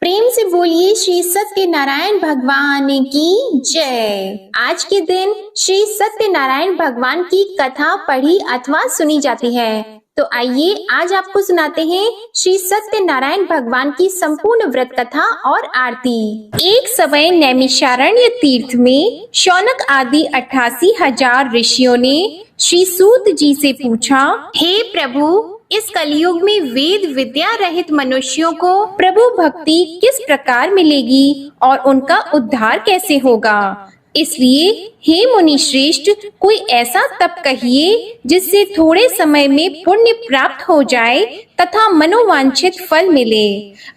प्रेम से बोलिए श्री सत्यनारायण भगवान की जय। आज के दिन श्री सत्यनारायण भगवान की कथा पढ़ी अथवा सुनी जाती है। तो आइए आज आपको सुनाते हैं श्री सत्यनारायण भगवान की संपूर्ण व्रत कथा और आरती। एक समय नैमिषारण्य तीर्थ में शौनक आदि 88,000 ऋषियों ने श्री सूत जी से पूछा, हे प्रभु, इस कलयुग में वेद विद्या रहित मनुष्यों को प्रभु भक्ति किस प्रकार मिलेगी और उनका उद्धार कैसे होगा। इसलिए हे मुनि श्रेष्ठ, कोई ऐसा तप कहिए जिससे थोड़े समय में पुण्य प्राप्त हो जाए तथा मनोवांछित फल मिले।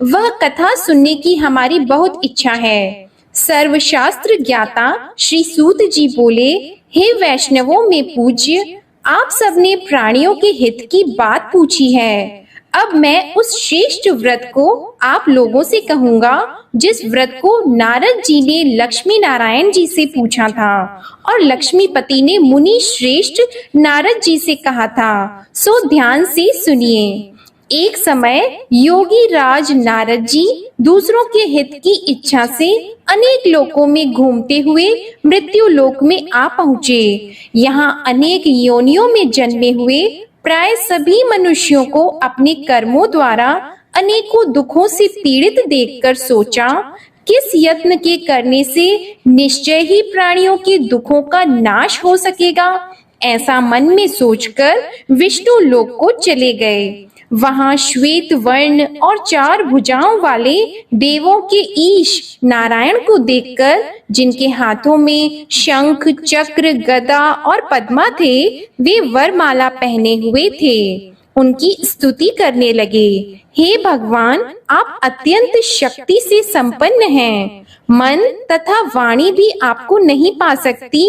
वह कथा सुनने की हमारी बहुत इच्छा है। सर्वशास्त्र ज्ञाता श्री सूत जी बोले, हे वैष्णवों में पूज्य, आप सबने प्राणियों के हित की बात पूछी है। अब मैं उस श्रेष्ठ व्रत को आप लोगों से कहूँगा जिस व्रत को नारद जी ने लक्ष्मी नारायण जी से पूछा था और लक्ष्मीपति ने मुनि श्रेष्ठ नारद जी से कहा था। सो ध्यान से सुनिए। एक समय योगी राज नारद जी दूसरों के हित की इच्छा से अनेक लोकों में घूमते हुए मृत्यु लोक में आ पहुँचे। यहाँ अनेक योनियों में जन्मे हुए प्राय सभी मनुष्यों को अपने कर्मों द्वारा अनेकों दुखों से पीड़ित देखकर सोचा, किस यत्न के करने से निश्चय ही प्राणियों के दुखों का नाश हो सकेगा। ऐसा मन में सोचकर विष्णु लोक को चले गए। वहां श्वेत वर्ण और 4 भुजाओं वाले देवों के ईश नारायण को देखकर, जिनके हाथों में शंख चक्र गदा और पद्मा थे, वे वरमाला पहने हुए थे, उनकी स्तुति करने लगे। हे भगवान, आप अत्यंत शक्ति से संपन्न हैं। मन तथा वाणी भी आपको नहीं पा सकती।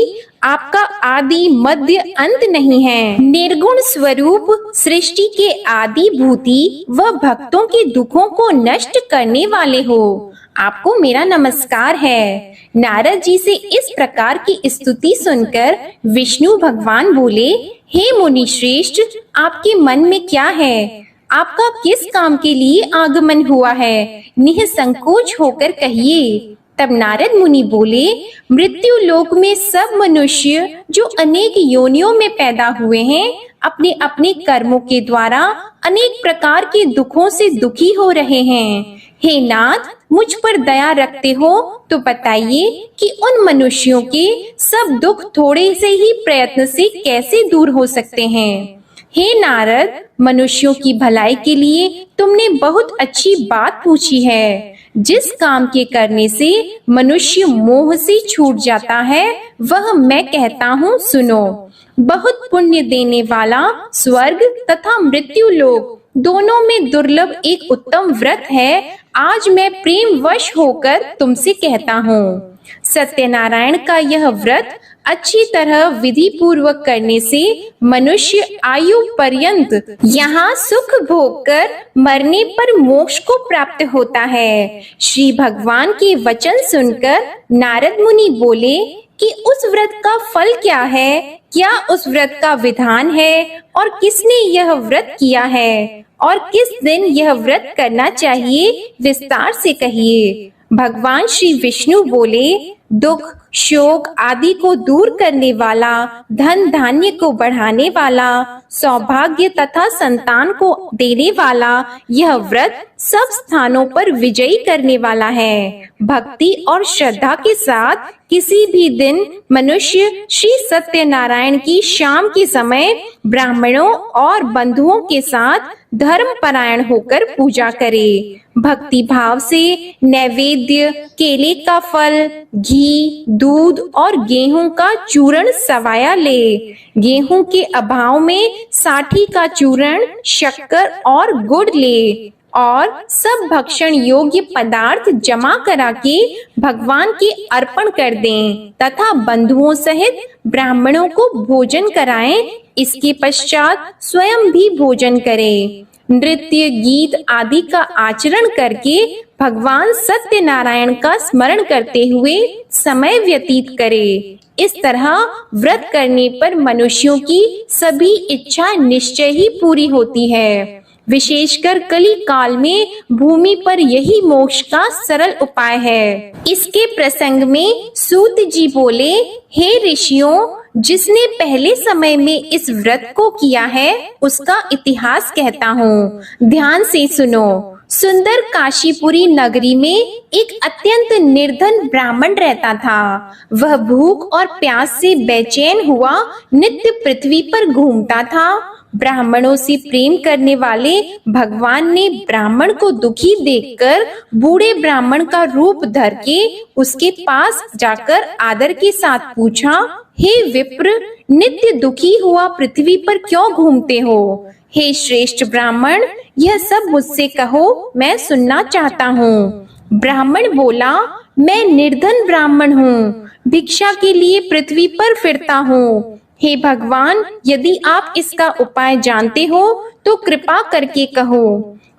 आपका आदि मध्य अंत नहीं है। निर्गुण स्वरूप सृष्टि के आदि भूति व भक्तों के दुखों को नष्ट करने वाले हो। आपको मेरा नमस्कार है। नारद जी से इस प्रकार की स्तुति सुनकर विष्णु भगवान बोले, हे मुनि श्रेष्ठ, आपके मन में क्या है? आपका किस काम के लिए आगमन हुआ है? निःसंकोच होकर कहिए। तब नारद मुनि बोले, मृत्यु लोक में सब मनुष्य जो अनेक योनियों में पैदा हुए हैं, अपने अपने कर्मों के द्वारा अनेक प्रकार के दुखों से दुखी हो रहे हैं। हे नाथ, मुझ पर दया रखते हो तो बताइए कि उन मनुष्यों के सब दुख थोड़े से ही प्रयत्न से कैसे दूर हो सकते हैं। हे नारद, मनुष्यों की भलाई के लिए तुमने बहुत अच्छी बात पूछी है। जिस काम के करने से मनुष्य मोह से छूट जाता है, वह मैं कहता हूँ, सुनो। बहुत पुण्य देने वाला स्वर्ग तथा मृत्यु लोक दोनों में दुर्लभ एक उत्तम व्रत है। आज मैं प्रेम वश होकर तुमसे कहता हूँ। सत्यनारायण का यह व्रत अच्छी तरह विधि पूर्वक करने से मनुष्य आयु पर्यंत यहाँ सुख भोग कर मरने पर मोक्ष को प्राप्त होता है। श्री भगवान के वचन सुनकर नारद मुनि बोले कि उस व्रत का फल क्या है? क्या उस व्रत का विधान है और किसने यह व्रत किया है और किस दिन यह व्रत करना चाहिए? विस्तार से कहिए। भगवान श्री विष्णु बोले, दुख शोक आदि को दूर करने वाला, धन धान्य को बढ़ाने वाला, सौभाग्य तथा संतान को देने वाला यह व्रत सब स्थानों पर विजयी करने वाला है। भक्ति और श्रद्धा के साथ किसी भी दिन मनुष्य श्री सत्यनारायण की शाम के समय ब्राह्मणों और बंधुओं के साथ धर्म परायण होकर पूजा करे। भक्ति भाव से नैवेद्य, केले का फल, घी, दूध और गेहूं का चूर्ण सवाया ले। गेहूं के अभाव में साठी का चूर्ण, शक्कर और गुड़ ले और सब भक्षण योग्य पदार्थ जमा करा के भगवान के अर्पण कर दें तथा बंधुओं सहित ब्राह्मणों को भोजन कराएं। इसके पश्चात स्वयं भी भोजन करें। नृत्य गीत आदि का आचरण करके भगवान सत्यनारायण का स्मरण करते हुए समय व्यतीत करे। इस तरह व्रत करने पर मनुष्यों की सभी इच्छा निश्चय ही पूरी होती है। विशेषकर कली काल में भूमि पर यही मोक्ष का सरल उपाय है। इसके प्रसंग में सूत जी बोले, हे ऋषियों, जिसने पहले समय में इस व्रत को किया है उसका इतिहास कहता हूँ, ध्यान से सुनो। सुंदर काशीपुरी नगरी में एक अत्यंत निर्धन ब्राह्मण रहता था। वह भूख और प्यास से बेचैन हुआ नित्य पृथ्वी पर घूमता था। ब्राह्मणों से प्रेम करने वाले भगवान ने ब्राह्मण को दुखी देखकर बूढ़े ब्राह्मण का रूप धर के उसके पास जाकर आदर के साथ पूछा, हे विप्र, नित्य दुखी हुआ पृथ्वी पर क्यों घूमते हो? हे श्रेष्ठ ब्राह्मण, यह सब मुझसे कहो, मैं सुनना चाहता हूँ। ब्राह्मण बोला, मैं निर्धन ब्राह्मण हूँ, भिक्षा के लिए पृथ्वी पर फिरता हूँ। हे भगवान, यदि आप इसका उपाय जानते हो तो कृपा करके कहो।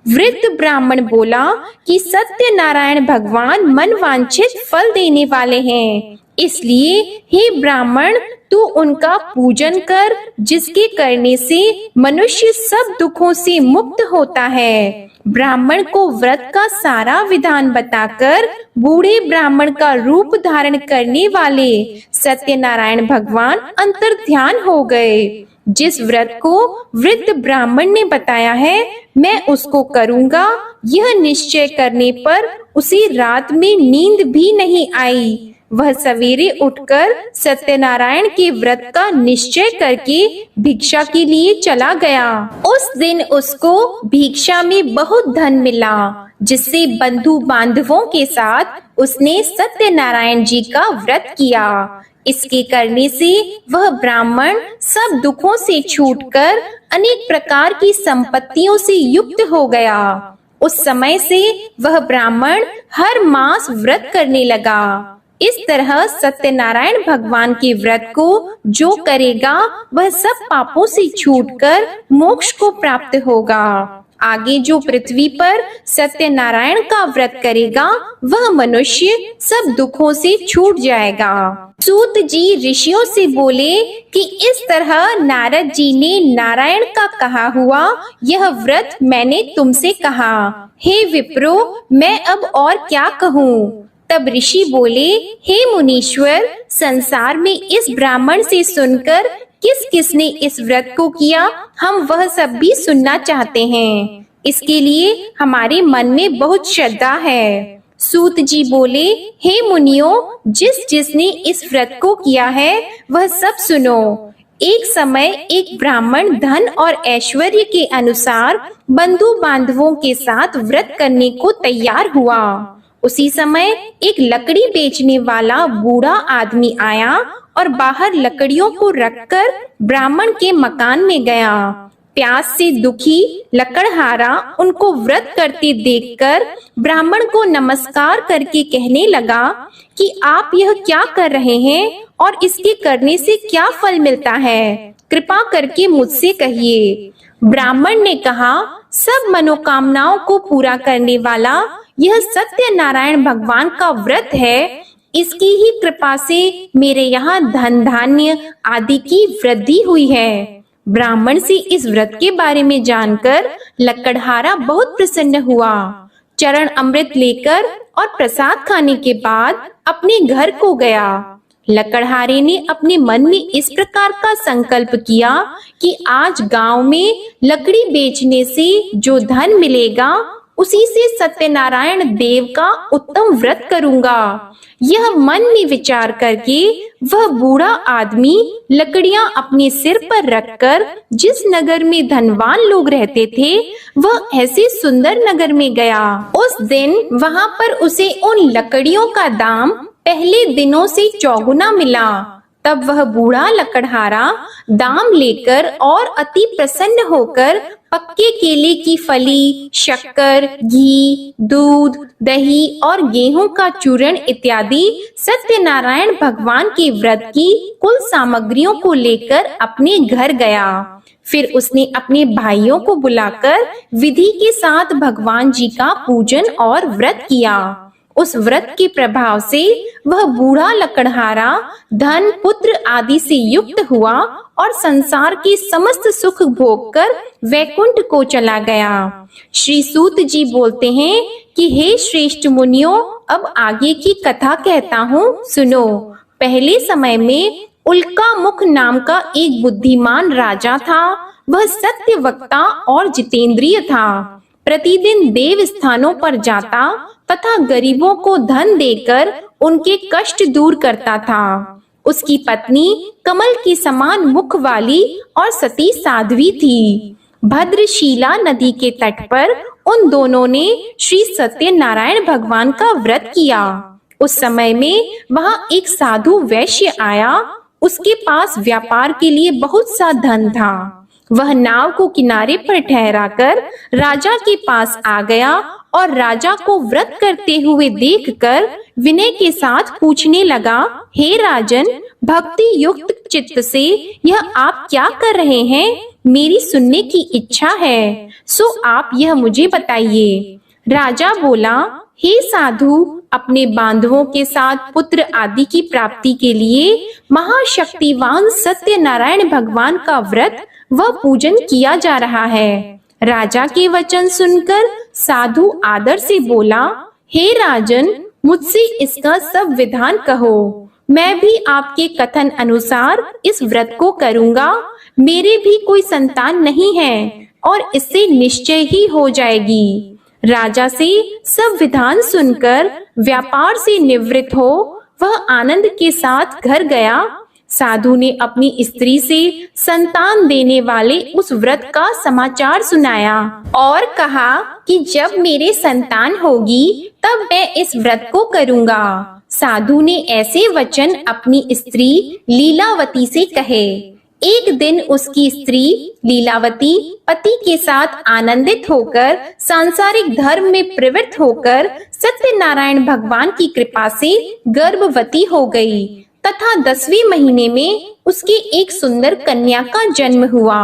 वृद्ध ब्राह्मण बोला कि सत्यनारायण भगवान मन वांछित फल देने वाले हैं, इसलिए हे ब्राह्मण, तू उनका पूजन कर, जिसके करने से मनुष्य सब दुखों से मुक्त होता है। ब्राह्मण को व्रत का सारा विधान बताकर बूढ़े ब्राह्मण का रूप धारण करने वाले सत्यनारायण भगवान अंतर्ध्यान हो गए। जिस व्रत को वृद्ध ब्राह्मण ने बताया है, मैं उसको करूँगा, यह निश्चय करने पर उसे रात में नींद भी नहीं आई। वह सवेरे उठकर सत्यनारायण के व्रत का निश्चय करके भिक्षा के लिए चला गया। उस दिन उसको भिक्षा में बहुत धन मिला, जिससे बंधु बांधवों के साथ उसने सत्यनारायण जी का व्रत किया। इसके करने से वह ब्राह्मण सब दुखों से छूटकर अनेक प्रकार की संपत्तियों से युक्त हो गया। उस समय से वह ब्राह्मण हर मास व्रत करने लगा। इस तरह सत्यनारायण भगवान के व्रत को जो करेगा वह सब पापों से छूटकर मोक्ष को प्राप्त होगा। आगे जो पृथ्वी पर सत्यनारायण का व्रत करेगा वह मनुष्य सब दुखों से छूट जाएगा। सूत जी ऋषियों से बोले कि इस तरह नारद जी ने नारायण का कहा हुआ यह व्रत मैंने तुमसे कहा। हे विप्रो, मैं अब और क्या कहूँ? तब ऋषि बोले, हे मुनीश्वर, संसार में इस ब्राह्मण से सुनकर किस किसने इस व्रत को किया, हम वह सब भी सुनना चाहते हैं। इसके लिए हमारे मन में बहुत श्रद्धा है। सूत जी बोले, हे मुनियों, जिसने इस व्रत को किया है वह सब सुनो। एक समय एक ब्राह्मण धन और ऐश्वर्य के अनुसार बंधु बांधवों के साथ व्रत करने को तैयार हुआ। उसी समय एक लकड़ी बेचने वाला बूढ़ा आदमी आया और बाहर लकड़ियों को रखकर ब्राह्मण के मकान में गया। प्यास से दुखी लकड़हारा उनको व्रत करते देखकर ब्राह्मण को नमस्कार करके कहने लगा कि आप यह क्या कर रहे हैं और इसके करने से क्या फल मिलता है, कृपा करके मुझसे कहिए। ब्राह्मण ने कहा, सब मनोकामनाओं को पूरा करने वाला यह सत्यनारायण भगवान का व्रत है। इसकी ही कृपा से मेरे यहाँ धन धान्य आदि की वृद्धि हुई है। ब्राह्मण से इस व्रत के बारे में जानकर लकड़हारा बहुत प्रसन्न हुआ। चरण अमृत लेकर और प्रसाद खाने के बाद अपने घर को गया। लकड़हारे ने अपने मन में इस प्रकार का संकल्प किया कि आज गांव में लकड़ी बेचने से जो धन मिलेगा उसी से सत्यनारायण देव का उत्तम व्रत करूंगा। यह मन में विचार करके वह बूढ़ा आदमी लकड़ियां अपने सिर पर रखकर जिस नगर में धनवान लोग रहते थे वह ऐसे सुंदर नगर में गया। उस दिन वहां पर उसे उन लकड़ियों का दाम पहले दिनों से चौगुना मिला। तब वह बूढ़ा लकड़हारा दाम लेकर और अति प्रसन्न होकर पक्के केले की फली, शक्कर, घी, दूध, दही और गेहूं का चूर्ण इत्यादि सत्यनारायण भगवान के व्रत की कुल सामग्रियों को लेकर अपने घर गया। फिर उसने अपने भाइयों को बुलाकर विधि के साथ भगवान जी का पूजन और व्रत किया। उस व्रत के प्रभाव से वह बूढ़ा लकड़हारा धन पुत्र आदि से युक्त हुआ और संसार के समस्त सुख भोग कर वैकुंठ को चला गया। श्री सूत जी बोलते हैं कि हे श्रेष्ठ मुनियों, अब आगे की कथा कहता हूँ, सुनो। पहले समय में उल्का मुख नाम का एक बुद्धिमान राजा था। वह सत्य वक्ता और जितेंद्रिय था। प्रतिदिन देव स्थानों पर जाता तथा गरीबों को धन देकर उनके कष्ट दूर करता था। उसकी पत्नी कमल के समान मुख वाली और सती साध्वी थी। भद्रशीला नदी के तट पर उन दोनों ने श्री सत्यनारायण भगवान का व्रत किया। उस समय में वहां एक साधु वैश्य आया। उसके पास व्यापार के लिए बहुत सा धन था। वह नाव को किनारे पर ठहराकर राजा के पास आ गया और राजा को व्रत करते हुए देखकर विनय के साथ पूछने लगा, हे राजन, भक्ति युक्त चित्त से यह आप क्या कर रहे हैं? मेरी सुनने की इच्छा है, सो आप यह मुझे बताइए। राजा बोला, हे साधु, अपने बांधवों के साथ पुत्र आदि की प्राप्ति के लिए महाशक्तिवान सत्यनारायण भगवान का व्रत व पूजन किया जा रहा है। राजा के वचन सुनकर साधु आदर से बोला, हे राजन, मुझसे इसका सब विधान कहो। मैं भी आपके कथन अनुसार इस व्रत को करूंगा। मेरे भी कोई संतान नहीं है और इससे निश्चय ही हो जाएगी। राजा से सब विधान सुनकर व्यापार से निवृत्त हो वह आनंद के साथ घर गया। साधु ने अपनी स्त्री से संतान देने वाले उस व्रत का समाचार सुनाया और कहा कि जब मेरे संतान होगी तब मैं इस व्रत को करूंगा। साधु ने ऐसे वचन अपनी स्त्री लीलावती से कहे। एक दिन उसकी स्त्री लीलावती पति के साथ आनंदित होकर सांसारिक धर्म में प्रवृत्त होकर सत्यनारायण भगवान की कृपा से गर्भवती हो गई तथा 10वें महीने में उसके एक सुंदर कन्या का जन्म हुआ।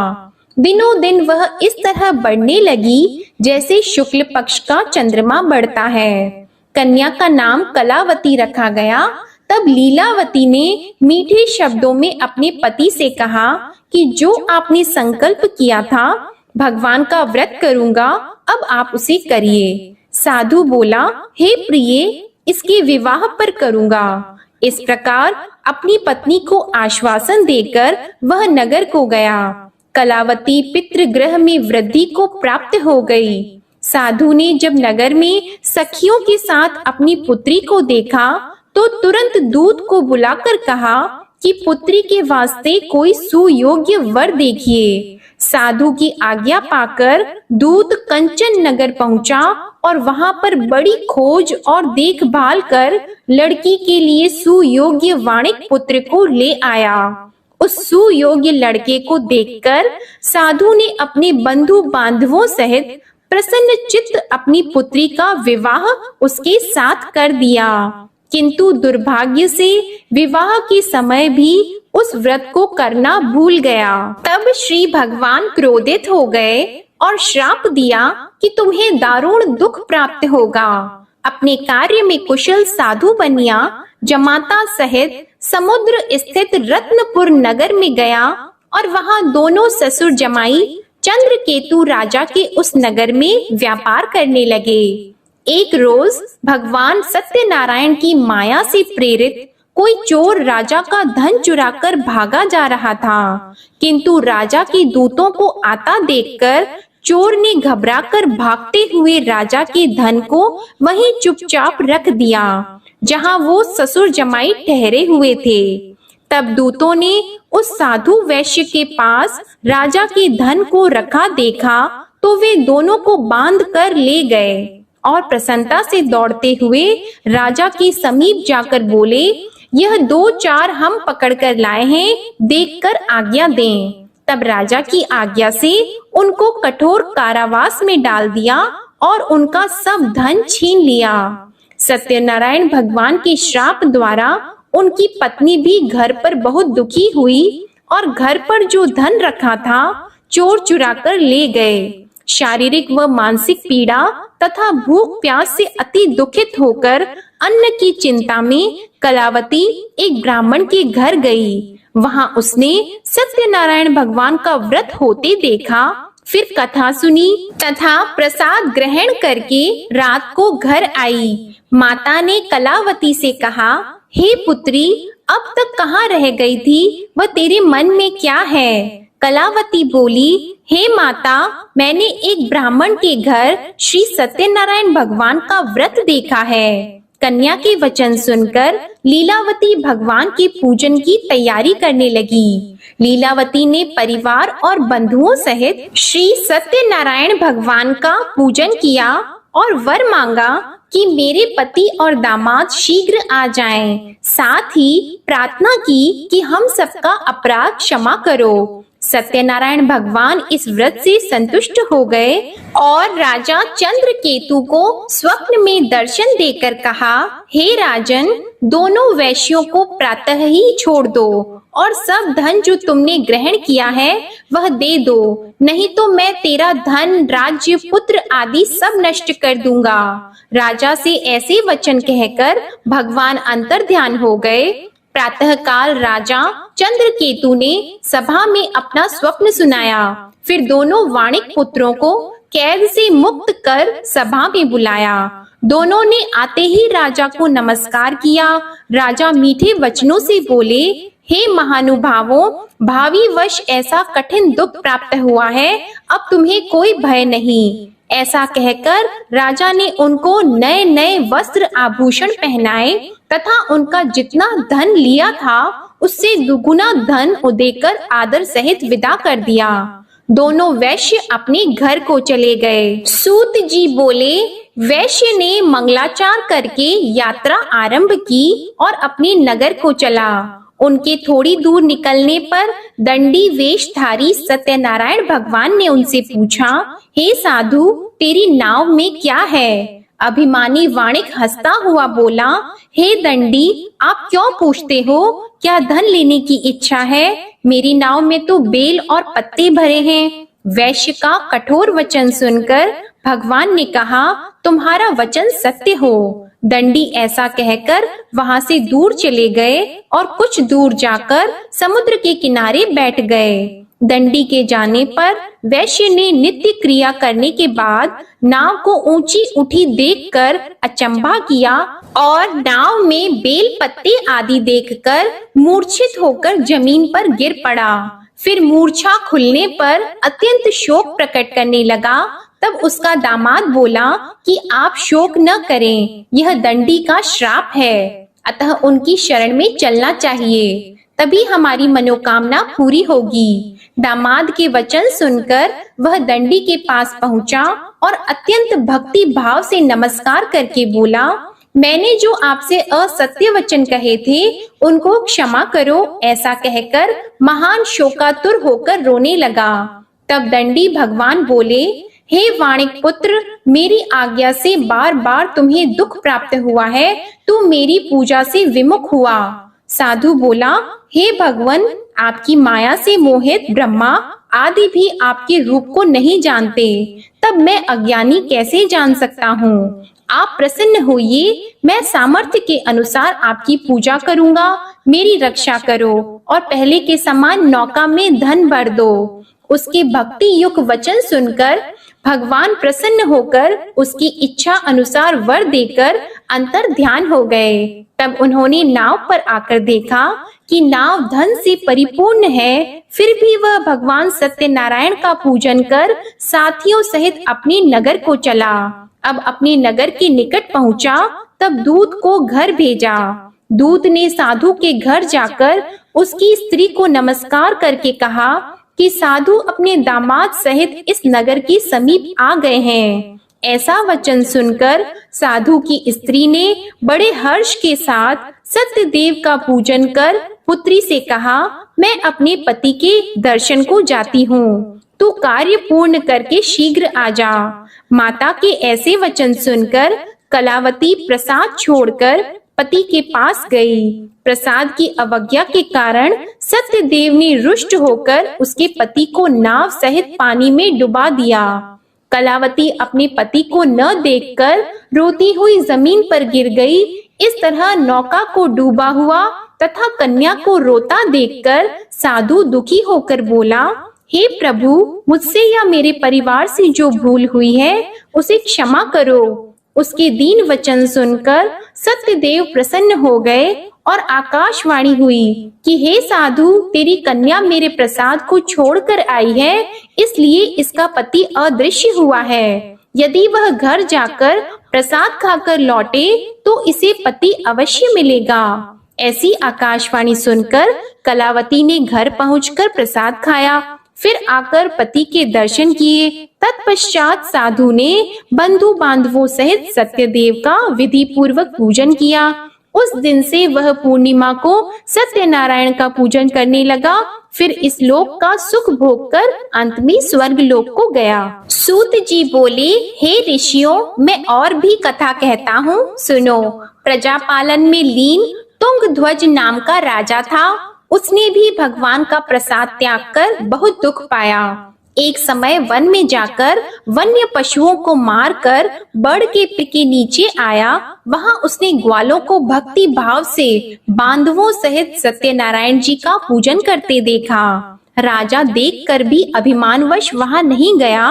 दिनों दिन वह इस तरह बढ़ने लगी जैसे शुक्ल पक्ष का चंद्रमा बढ़ता है। कन्या का नाम कलावती रखा गया। तब लीलावती ने मीठे शब्दों में अपने पति से कहा कि जो आपने संकल्प किया था भगवान का व्रत करूंगा, अब आप उसे करिए। साधु बोला, हे प्रिय, इसके विवाह पर करूंगा। इस प्रकार अपनी पत्नी को आश्वासन देकर वह नगर को गया। कलावती पितृगृह में वृद्धि को प्राप्त हो गई। साधु ने जब नगर में सखियों के साथ अपनी पुत्री को देखा तो तुरंत दूत को बुलाकर कहा कि पुत्री के वास्ते कोई सुयोग्य वर देखिए। साधु की आज्ञा पाकर दूत कंचन नगर पहुंचा और वहां पर बड़ी खोज और देखभाल कर लड़की के लिए सुयोग्य वाणिक पुत्र को ले आया। उस सुयोग्य लड़के को देखकर साधु ने अपने बंधु बांधवों सहित प्रसन्न चित्त अपनी पुत्री का विवाह उसके साथ कर दिया। किंतु दुर्भाग्य से विवाह के समय भी उस व्रत को करना भूल गया। तब श्री भगवान क्रोधित हो गए और श्राप दिया कि तुम्हें दारुण दुख प्राप्त होगा। अपने कार्य में कुशल साधु बनिया जमाता सहित समुद्र स्थित रत्नपुर नगर में गया और वहां दोनों ससुर जमाई चंद्रकेतु राजा के उस नगर में व्यापार करने लगे। एक रोज भगवान सत्यनारायण की माया से प्रेरित कोई चोर राजा का धन चुराकर भागा जा रहा था, किंतु राजा के दूतों को आता देखकर चोर ने घबराकर भागते हुए राजा के धन को वहीं चुपचाप रख दिया जहां वो ससुर जमाई ठहरे हुए थे। तब दूतों ने उस साधु वैश्य के पास राजा के धन को रखा देखा तो वे दोनों को बांध कर ले गए और प्रसन्नता से दौड़ते हुए राजा के समीप जाकर बोले, यह 2-4 हम पकड़ कर लाए हैं, देखकर आज्ञा दें। तब राजा की आज्ञा से उनको कठोर कारावास में डाल दिया और उनका सब धन छीन लिया। सत्यनारायण भगवान के श्राप द्वारा उनकी पत्नी भी घर पर बहुत दुखी हुई और घर पर जो धन रखा था चोर चुरा कर ले गए। शारीरिक व मानसिक पीड़ा तथा भूख प्यास से अति दुखित होकर अन्न की चिंता में कलावती एक ब्राह्मण के घर गई। वहां उसने सत्यनारायण भगवान का व्रत होते देखा, फिर कथा सुनी तथा प्रसाद ग्रहण करके रात को घर आई। माता ने कलावती से कहा, हे पुत्री, अब तक कहाँ रह गई थी? वह तेरे मन में क्या है? कलावती बोली, हे माता, मैंने एक ब्राह्मण के घर श्री सत्यनारायण भगवान का व्रत देखा है। कन्या के वचन सुनकर लीलावती भगवान के पूजन की तैयारी करने लगी। लीलावती ने परिवार और बंधुओं सहित श्री सत्यनारायण भगवान का पूजन किया और वर मांगा कि मेरे पति और दामाद शीघ्र आ जाएं। साथ ही प्रार्थना की कि हम सबका अपराध क्षमा करो। सत्यनारायण भगवान इस व्रत से संतुष्ट हो गए और राजा चंद्रकेतु को स्वप्न में दर्शन देकर कहा, हे राजन, दोनों वैश्यों को प्रातः ही छोड़ दो और सब धन जो तुमने ग्रहण किया है वह दे दो, नहीं तो मैं तेरा धन, राज्य, पुत्र आदि सब नष्ट कर दूंगा। राजा से ऐसे वचन कहकर भगवान अंतर्ध्यान हो गए। प्रातः काल राजा चंद्रकेतु ने सभा में अपना स्वप्न सुनाया। फिर दोनों वाणिक पुत्रों को कैद से मुक्त कर सभा में बुलाया। दोनों ने आते ही राजा को नमस्कार किया। राजा मीठे वचनों से बोले, हे महानुभावों, भावी वश ऐसा कठिन दुख प्राप्त हुआ है, अब तुम्हें कोई भय नहीं। ऐसा कहकर राजा ने उनको नए नए वस्त्र आभूषण पहनाए तथा उनका जितना धन लिया था उससे दुगुना धन देकर आदर सहित विदा कर दिया। दोनों वैश्य अपने घर को चले गए। सूत जी बोले, वैश्य ने मंगलाचार करके यात्रा आरंभ की और अपने नगर को चला। उनके थोड़ी दूर निकलने पर दंडी वेशधारी सत्यनारायण भगवान ने उनसे पूछा, हे साधु, तेरी नाव में क्या है? अभिमानी वाणिक हंसता हुआ बोला, हे दंडी, आप क्यों पूछते हो? क्या धन लेने की इच्छा है? मेरी नाव में तो बेल और पत्ते भरे हैं। वैश्य का कठोर वचन सुनकर भगवान ने कहा, तुम्हारा वचन सत्य हो। दंडी ऐसा कहकर वहां से दूर चले गए और कुछ दूर जाकर समुद्र के किनारे बैठ गए। दंडी के जाने पर वैश्य ने नित्य क्रिया करने के बाद नाव को ऊंची उठी देखकर अचंभा किया और नाव में बेल पत्ते आदि देखकर मूर्छित होकर जमीन पर गिर पड़ा। फिर मूर्छा खुलने पर अत्यंत शोक प्रकट करने लगा। तब उसका दामाद बोला कि आप शोक न करें, यह दंडी का श्राप है, अतः उनकी शरण में चलना चाहिए, तभी हमारी मनोकामना पूरी होगी। दामाद के वचन सुनकर वह दंडी के पास पहुंचा और अत्यंत भक्ति भाव से नमस्कार करके बोला, मैंने जो आपसे असत्य वचन कहे थे उनको क्षमा करो। ऐसा कहकर महान शोकातुर होकर रोने लगा। तब दंडी भगवान बोले, हे वाणिक पुत्र, मेरी आज्ञा से बार बार तुम्हें दुख प्राप्त हुआ है, तू मेरी पूजा से विमुख हुआ। साधु बोला, हे भगवन, आपकी माया से मोहित ब्रह्मा आदि भी आपके रूप को नहीं जानते, तब मैं अज्ञानी कैसे जान सकता हूँ? आप प्रसन्न होइए, मैं सामर्थ्य के अनुसार आपकी पूजा करूँगा। मेरी रक्षा करो और पहले के समान नौका में धन भर दो। उसके भक्ति युक्त वचन सुनकर भगवान प्रसन्न होकर उसकी इच्छा अनुसार वर देकर अंतर ध्यान हो गए। तब उन्होंने नाव पर आकर देखा कि नाव धन से परिपूर्ण है, फिर भी वह भगवान सत्यनारायण का पूजन कर साथियों सहित अपने नगर को चला। अब अपने नगर के निकट पहुंचा, तब दूत को घर भेजा। दूत ने साधु के घर जाकर उसकी स्त्री को नमस्कार करके कहा कि साधु अपने दामाद सहित इस नगर के समीप आ गए हैं। ऐसा वचन सुनकर साधु की स्त्री ने बड़े हर्ष के साथ सत्यदेव का पूजन कर पुत्री से कहा, मैं अपने पति के दर्शन को जाती हूँ, तू कार्य पूर्ण करके शीघ्र आ जा। माता के ऐसे वचन सुनकर कलावती प्रसाद छोड़कर पति के पास गई। प्रसाद की अवज्ञा के कारण सत्यदेव ने रुष्ट होकर उसके पति को नाव सहित पानी में डुबा दिया। कलावती अपने पति को न देखकर रोती हुई जमीन पर गिर गई। इस तरह नौका को डूबा हुआ तथा कन्या को रोता देखकर साधु दुखी होकर बोला, हे प्रभु, मुझसे या मेरे परिवार से जो भूल हुई है उसे क्षमा करो। उसके दीन वचन सुनकर सत्यदेव प्रसन्न हो गए और आकाशवाणी हुई कि हे साधु, तेरी कन्या मेरे प्रसाद को छोड़कर आई है, इसलिए इसका पति अदृश्य हुआ है। यदि वह घर जाकर प्रसाद खाकर लौटे तो इसे पति अवश्य मिलेगा। ऐसी आकाशवाणी सुनकर कलावती ने घर पहुंचकर प्रसाद खाया, फिर आकर पति के दर्शन किए। तत्पश्चात साधु ने बंधु बांधवों सहित सत्यदेव का विधि पूर्वक पूजन किया। उस दिन से वह पूर्णिमा को सत्यनारायण का पूजन करने लगा। फिर इस लोक का सुख भोग कर अंत में स्वर्ग लोक को गया। सूत जी बोले, हे ऋषियों, मैं और भी कथा कहता हूँ, सुनो। प्रजापालन में लीन तुंगध्वज नाम का राजा था। उसने भी भगवान का प्रसाद त्याग कर बहुत दुख पाया। एक समय वन में जाकर वन्य पशुओं को मारकर बड़ के पेड़ के नीचे आया। वहां उसने ग्वालों को भक्ति भाव से बांधवों सहित सत्यनारायण जी का पूजन करते देखा। राजा देखकर भी अभिमानवश वहां नहीं गया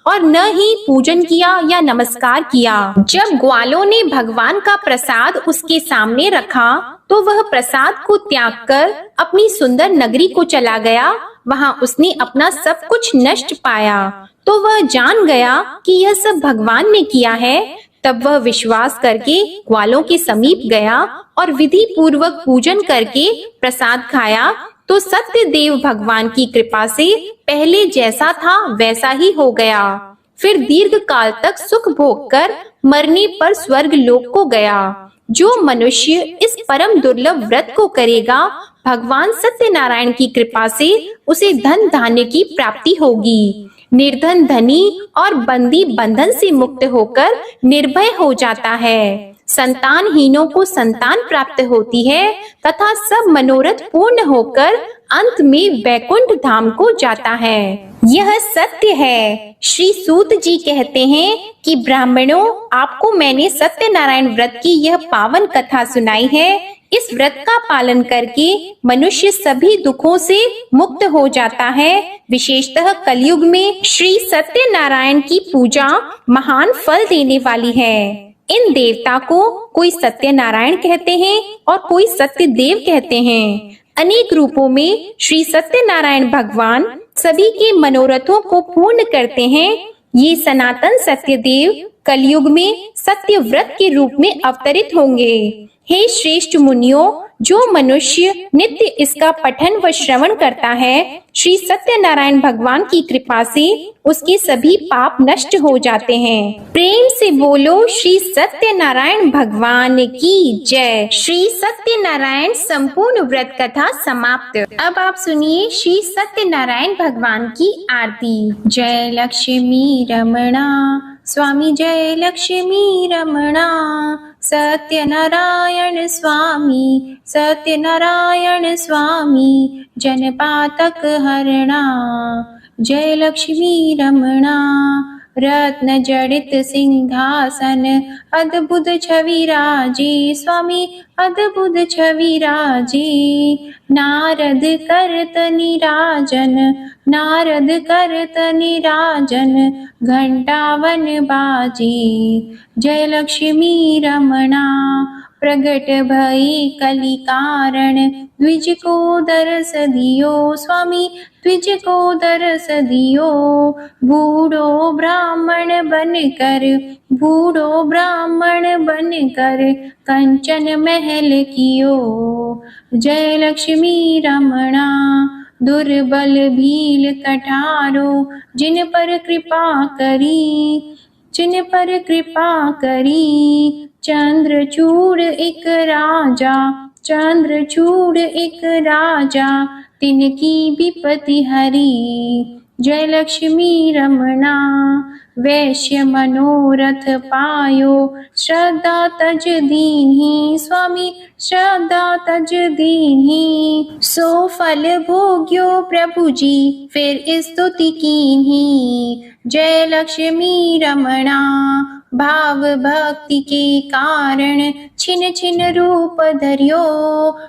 और न ही पूजन किया या नमस्कार किया। जब ग्वालों ने भगवान का प्रसाद उसके सामने रखा तो वह प्रसाद को त्याग कर अपनी सुंदर नगरी को चला गया। वहां उसने अपना सब कुछ नष्ट पाया तो वह जान गया कि यह सब भगवान ने किया है। तब वह विश्वास करके ग्वालों के समीप गया और विधि पूर्वक पूजन करके प्रसाद खाया तो सत्यदेव भगवान की कृपा से पहले जैसा था वैसा ही हो गया। फिर दीर्घ काल तक सुख भोग कर मरने पर स्वर्ग लोक को गया। जो मनुष्य इस परम दुर्लभ व्रत को करेगा, भगवान सत्यनारायण की कृपा से उसे धन धान्य की प्राप्ति होगी। निर्धन धनी और बंदी बंधन से मुक्त होकर निर्भय हो जाता है। संतानहीनों को संतान प्राप्त होती है तथा सब मनोरथ पूर्ण होकर अंत में वैकुंठ धाम को जाता है। यह सत्य है। श्री सूत जी कहते हैं कि ब्राह्मणों, आपको मैंने सत्यनारायण व्रत की यह पावन कथा सुनाई है। इस व्रत का पालन करके मनुष्य सभी दुखों से मुक्त हो जाता है। विशेषतः कलयुग में श्री सत्यनारायण की पूजा महान फल देने वाली है। इन देवता को कोई सत्यनारायण कहते हैं और कोई सत्यदेव कहते हैं। अनेक रूपों में श्री सत्यनारायण भगवान सभी के मनोरथों को पूर्ण करते हैं। ये सनातन सत्यदेव कलयुग में सत्य व्रत के रूप में अवतरित होंगे। हे श्रेष्ठ मुनियों, जो मनुष्य नित्य इसका पठन व श्रवण करता है, श्री सत्यनारायण भगवान की कृपा से उसके सभी पाप नष्ट हो जाते हैं। प्रेम से बोलो श्री सत्यनारायण भगवान की जय। श्री सत्यनारायण संपूर्ण व्रत कथा समाप्त। अब आप सुनिए श्री सत्यनारायण भगवान की आरती। जय लक्ष्मी रमणा स्वामी, जय लक्ष्मी रमणा। सत्यनारायण स्वामी, सत्यनारायण स्वामी, जनपातक हरणा। जय लक्ष्मी रमणा। रत्न जड़ित सिंहासन, अद्भुत छवि राजी स्वामी, अद्भुत छवि राजी। नारद करत निराजन, नारद करत निराजन, घंटावन बाजी। जय लक्ष्मी रमणा। प्रगट भई कलि कारण, द्विज को दरस दियो स्वामी, द्विज को दरस दियो। बूढ़ो ब्राह्मण बनकर, बूढ़ो ब्राह्मण बनकर, कंचन महल कियो। जय लक्ष्मी रमणा। दुर्बल भील कठारो, जिन पर कृपा करी, जिन पर कृपा करी। चंद्रचूड़ एक राजा, चंद्रचूड़ एक राजा, तिनकी विपत्ति हरी। जय लक्ष्मी रमणा। वैश्य मनोरथ पायो, श्रद्धा तज दीन्ही। स्वामी श्रद्धा तज दीन्ही। सो फल भोग्यो प्रभु जी, फिर स्तुति कीन्ही। जय लक्ष्मी रमणा। भाव भक्ति के कारण छिन छिन रूप धरियो।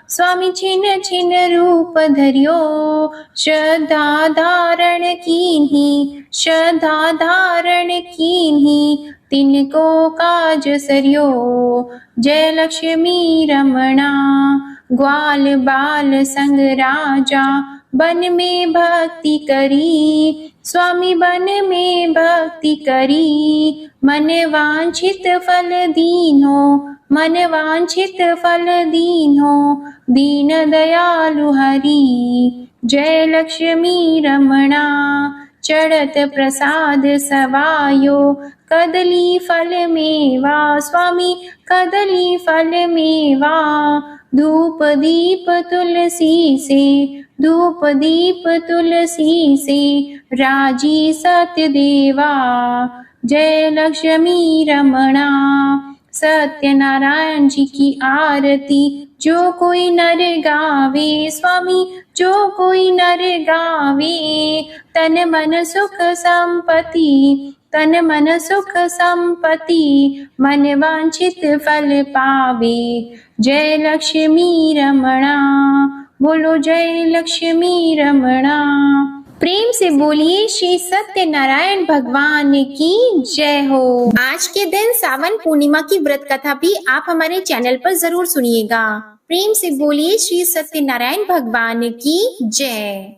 स्वामी छिन छिन रूप धरियो। श्रद्धा धारण कीन्ही, श्रद्धा धारण कीन्ही। तिनको काज सरियो। जय लक्ष्मी रमणा। ग्वाल बाल संग राजा, बन में भक्ति करी। स्वामी बन में भक्ति करी। मन वांछित फल दीन्हो, मन वांछित फल दीन्हो। दीन दयालु हरि। जय लक्ष्मी रमणा। चढ़त प्रसाद सवायो, कदली फल मेवा। स्वामी कदली फल मेवा। धूप दीप तुलसी से, धूप दीप तुलसी से। राजी सत्य देवा। जय लक्ष्मी रमणा। सत्यनारायण जी की आरती जो कोई नर गावे। स्वामी जो कोई नर गावे। तन मन सुख संपत्ति, तन मन सुख संपत्ति। मन वांछित फल पावे। जय लक्ष्मी रमणा। बोलो जय लक्ष्मी रमणा। प्रेम से बोलिए श्री सत्यनारायण भगवान की जय हो। आज के दिन सावन पूर्णिमा की व्रत कथा भी आप हमारे चैनल पर जरूर सुनिएगा। प्रेम से बोलिए श्री सत्यनारायण भगवान की जय।